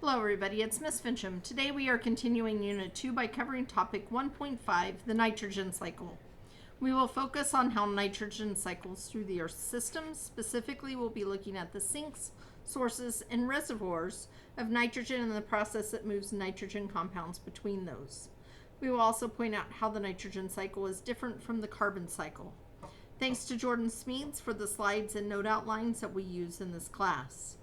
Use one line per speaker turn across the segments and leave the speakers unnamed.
Hello everybody, it's Miss Fincham. Today we are continuing Unit 2 by covering topic 1.5, the nitrogen cycle. We will focus on how nitrogen cycles through the Earth's systems. Specifically, we'll be looking at the sinks, sources, and reservoirs of nitrogen and the process that moves nitrogen compounds between those. We will also point out how the nitrogen cycle is different from the carbon cycle. Thanks to Jordan Smeeds for the slides and note outlines that we use in this class.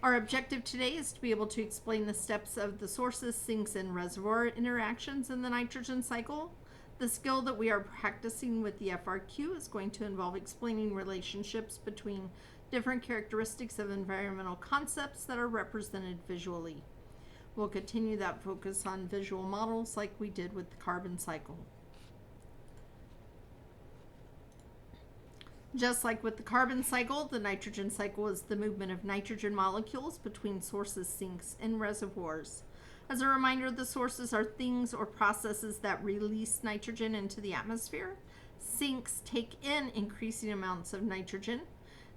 Our objective today is to be able to explain the steps of the sources, sinks, and reservoir interactions in the nitrogen cycle. The skill that we are practicing with the FRQ is going to involve explaining relationships between different characteristics of environmental concepts that are represented visually. We'll continue that focus on visual models like we did with the carbon cycle. Just like with the carbon cycle, the nitrogen cycle is the movement of nitrogen molecules between sources, sinks, and reservoirs. As a reminder, the sources are things or processes that release nitrogen into the atmosphere. Sinks take in increasing amounts of nitrogen.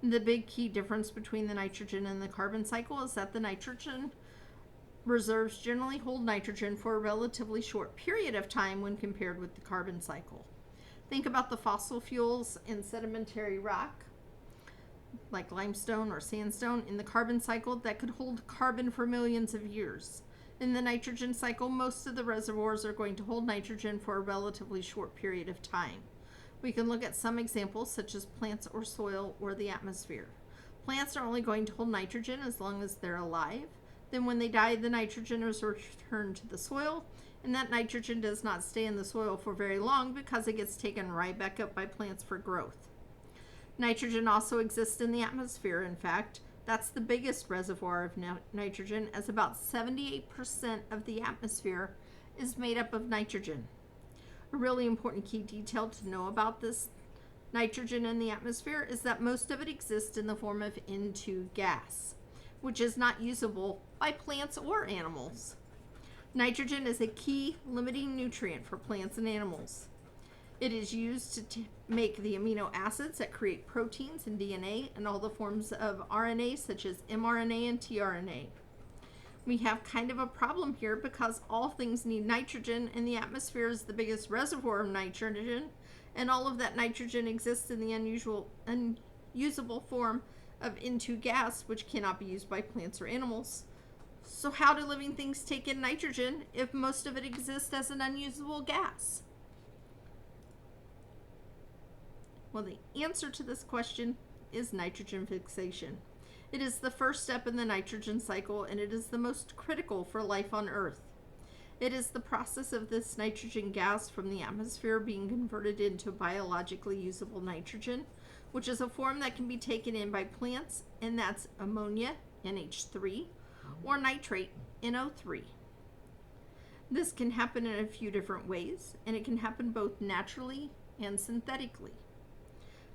The big key difference between the nitrogen and the carbon cycle is that the nitrogen reserves generally hold nitrogen for a relatively short period of time when compared with the carbon cycle. Think about the fossil fuels in sedimentary rock, like limestone or sandstone, in the carbon cycle that could hold carbon for millions of years. In the nitrogen cycle, most of the reservoirs are going to hold nitrogen for a relatively short period of time. We can look at some examples such as plants or soil or the atmosphere. Plants are only going to hold nitrogen as long as they're alive. Then when they die, the nitrogen is returned to the soil, and that nitrogen does not stay in the soil for very long because it gets taken right back up by plants for growth. Nitrogen also exists in the atmosphere. In fact, that's the biggest reservoir of nitrogen, as about 78% of the atmosphere is made up of nitrogen. A really important key detail to know about this nitrogen in the atmosphere is that most of it exists in the form of N2 gas, which is not usable by plants or animals. Nitrogen is a key limiting nutrient for plants and animals. It is used to make the amino acids that create proteins and DNA and all the forms of RNA such as mRNA and tRNA. We have kind of a problem here because all things need nitrogen, and the atmosphere is the biggest reservoir of nitrogen, and all of that nitrogen exists in the unusable form of N2 gas, which cannot be used by plants or animals. So how do living things take in nitrogen if most of it exists as an unusable gas? Well, the answer to this question is nitrogen fixation. It is the first step in the nitrogen cycle, and it is the most critical for life on Earth. It is the process of this nitrogen gas from the atmosphere being converted into biologically usable nitrogen, which is a form that can be taken in by plants, and that's ammonia, NH3, or nitrate, NO3. This can happen in a few different ways, and it can happen both naturally and synthetically.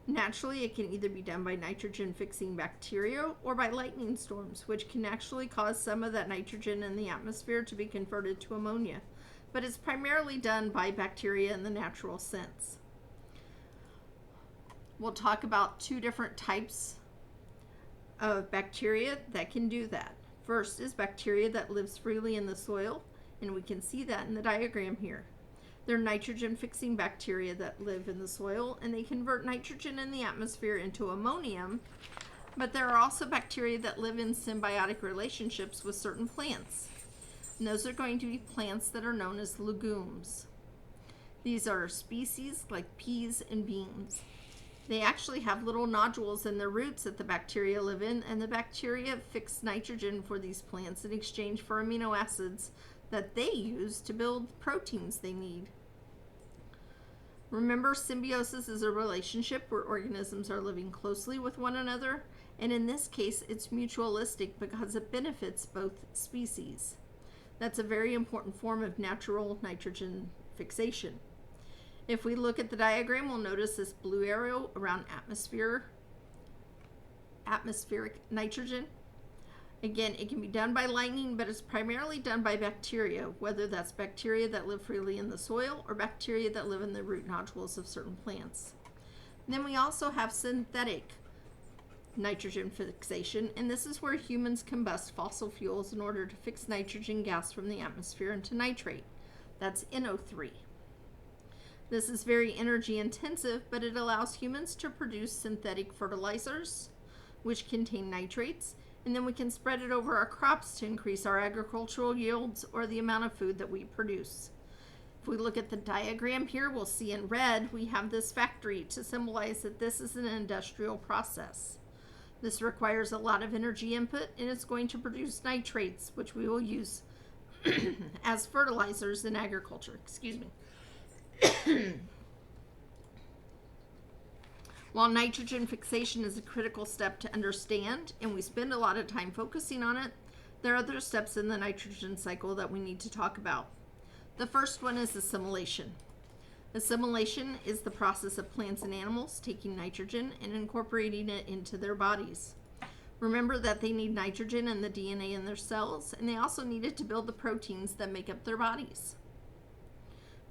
Naturally, it can either be done by nitrogen-fixing bacteria or by lightning storms, which can actually cause some of that nitrogen in the atmosphere to be converted to ammonia, but it's primarily done by bacteria in the natural sense. We'll talk about two different types of bacteria that can do that. First is bacteria that lives freely in the soil, and we can see that in the diagram here. They're nitrogen-fixing bacteria that live in the soil, and they convert nitrogen in the atmosphere into ammonium, but there are also bacteria that live in symbiotic relationships with certain plants. And those are going to be plants that are known as legumes. These are species like peas and beans. They actually have little nodules in their roots that the bacteria live in, and the bacteria fix nitrogen for these plants in exchange for amino acids that they use to build proteins they need. Remember, symbiosis is a relationship where organisms are living closely with one another, and in this case, it's mutualistic because it benefits both species. That's a very important form of natural nitrogen fixation. If we look at the diagram, we'll notice this blue arrow around atmospheric nitrogen. Again, it can be done by lightning, but it's primarily done by bacteria, whether that's bacteria that live freely in the soil or bacteria that live in the root nodules of certain plants. And then we also have synthetic nitrogen fixation, and this is where humans combust fossil fuels in order to fix nitrogen gas from the atmosphere into nitrate. That's NO3. This is very energy intensive, but it allows humans to produce synthetic fertilizers, which contain nitrates, and then we can spread it over our crops to increase our agricultural yields or the amount of food that we produce. If we look at the diagram here, we'll see in red we have this factory to symbolize that this is an industrial process. This requires a lot of energy input, and it's going to produce nitrates, which we will use as fertilizers in agriculture. Excuse me. While nitrogen fixation is a critical step to understand, and we spend a lot of time focusing on it, there are other steps in the nitrogen cycle that we need to talk about. The first one is assimilation. Assimilation is the process of plants and animals taking nitrogen and incorporating it into their bodies. Remember that they need nitrogen in the DNA in their cells, and they also need it to build the proteins that make up their bodies.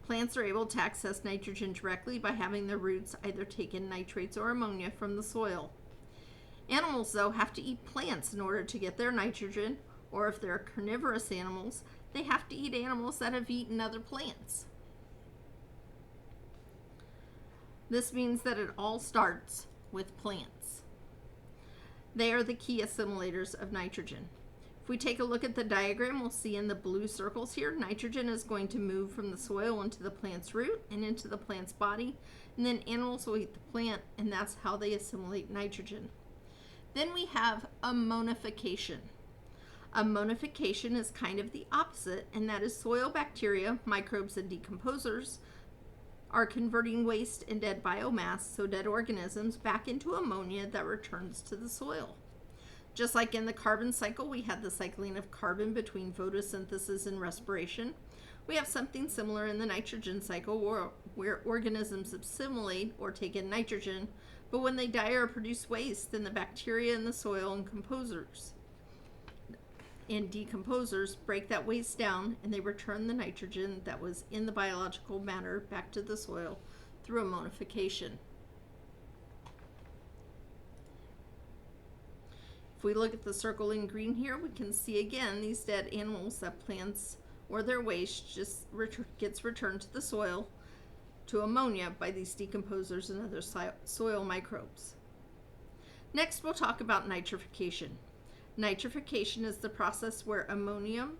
Plants are able to access nitrogen directly by having their roots either take in nitrates or ammonia from the soil. Animals, though, have to eat plants in order to get their nitrogen, or if they're carnivorous animals, they have to eat animals that have eaten other plants. This means that it all starts with plants. They are the key assimilators of nitrogen. If we take a look at the diagram, we'll see in the blue circles here, nitrogen is going to move from the soil into the plant's root and into the plant's body, and then animals will eat the plant, and that's how they assimilate nitrogen. Then we have ammonification. Ammonification is kind of the opposite, and that is soil bacteria, microbes, and decomposers are converting waste and dead biomass, so dead organisms, back into ammonia that returns to the soil. Just like in the carbon cycle, we had the cycling of carbon between photosynthesis and respiration. We have something similar in the nitrogen cycle where organisms assimilate or take in nitrogen, but when they die or produce waste, then the bacteria in the soil and decomposers break that waste down, and they return the nitrogen that was in the biological matter back to the soil through ammonification. If we look at the circle in green here, we can see again these dead animals that plants or their waste just gets returned to the soil to ammonia by these decomposers and other soil microbes. Next, we'll talk about nitrification. Nitrification is the process where ammonium,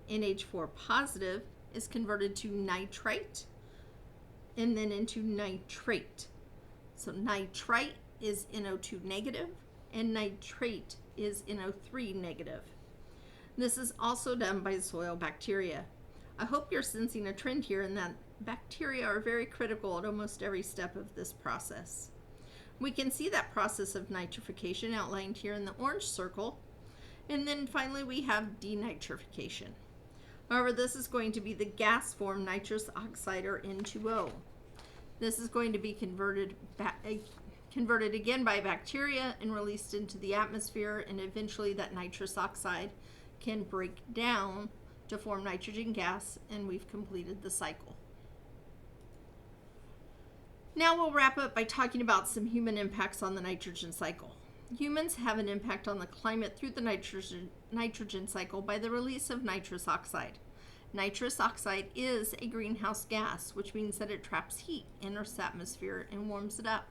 NH4 positive, is converted to nitrite and then into nitrate. So nitrite is NO2 negative and nitrate is NO3 negative. This is also done by soil bacteria. I hope you're sensing a trend here in that bacteria are very critical at almost every step of this process. We can see that process of nitrification outlined here in the orange circle. And then finally we have denitrification. However, this is going to be the gas form nitrous oxide, or N2O. This is going to be converted again by bacteria and released into the atmosphere, and eventually that nitrous oxide can break down to form nitrogen gas, and we've completed the cycle. Now we'll wrap up by talking about some human impacts on the nitrogen cycle. Humans have an impact on the climate through the nitrogen cycle by the release of nitrous oxide. Nitrous oxide is a greenhouse gas, which means that it traps heat in Earth's atmosphere and warms it up.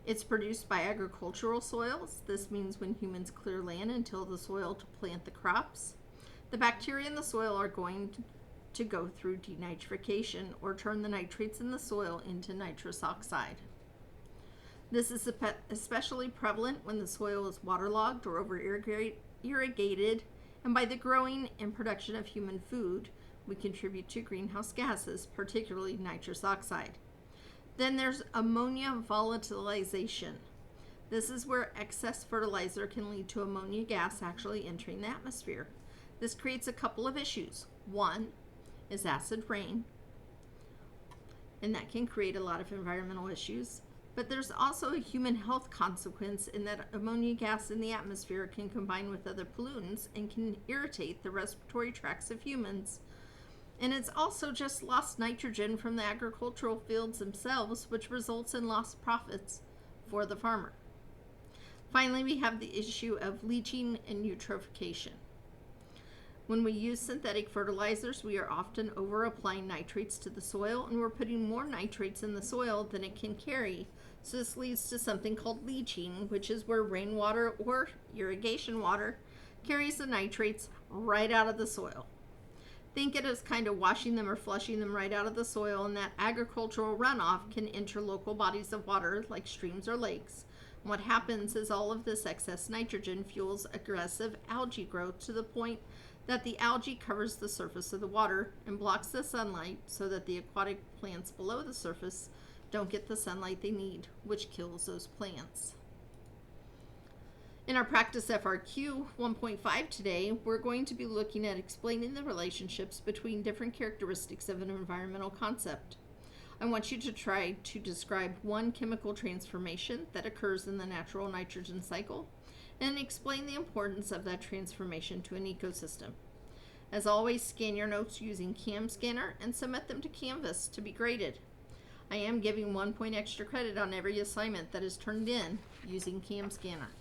It's produced by agricultural soils. This means when humans clear land and till the soil to plant the crops. The bacteria in the soil are going to go through denitrification or turn the nitrates in the soil into nitrous oxide. This is especially prevalent when the soil is waterlogged or over-irrigated, and by the growing and production of human food, we contribute to greenhouse gases, particularly nitrous oxide. Then there's ammonia volatilization. This is where excess fertilizer can lead to ammonia gas actually entering the atmosphere. This creates a couple of issues. One is acid rain, and that can create a lot of environmental issues. But there's also a human health consequence in that ammonia gas in the atmosphere can combine with other pollutants and can irritate the respiratory tracts of humans. And it's also just lost nitrogen from the agricultural fields themselves, which results in lost profits for the farmer. Finally, we have the issue of leaching and eutrophication. When we use synthetic fertilizers, we are often over applying nitrates to the soil, and we're putting more nitrates in the soil than it can carry. So this leads to something called leaching, which is where rainwater or irrigation water carries the nitrates right out of the soil. Think it as kind of washing them or flushing them right out of the soil, and that agricultural runoff can enter local bodies of water like streams or lakes. And what happens is all of this excess nitrogen fuels aggressive algae growth to the point that the algae covers the surface of the water and blocks the sunlight so that the aquatic plants below the surface don't get the sunlight they need, which kills those plants. In our practice FRQ 1.5 today, we're going to be looking at explaining the relationships between different characteristics of an environmental concept. I want you to try to describe one chemical transformation that occurs in the natural nitrogen cycle and explain the importance of that transformation to an ecosystem. As always, scan your notes using CamScanner and submit them to Canvas to be graded. I am giving 1 point extra credit on every assignment that is turned in using CamScanner.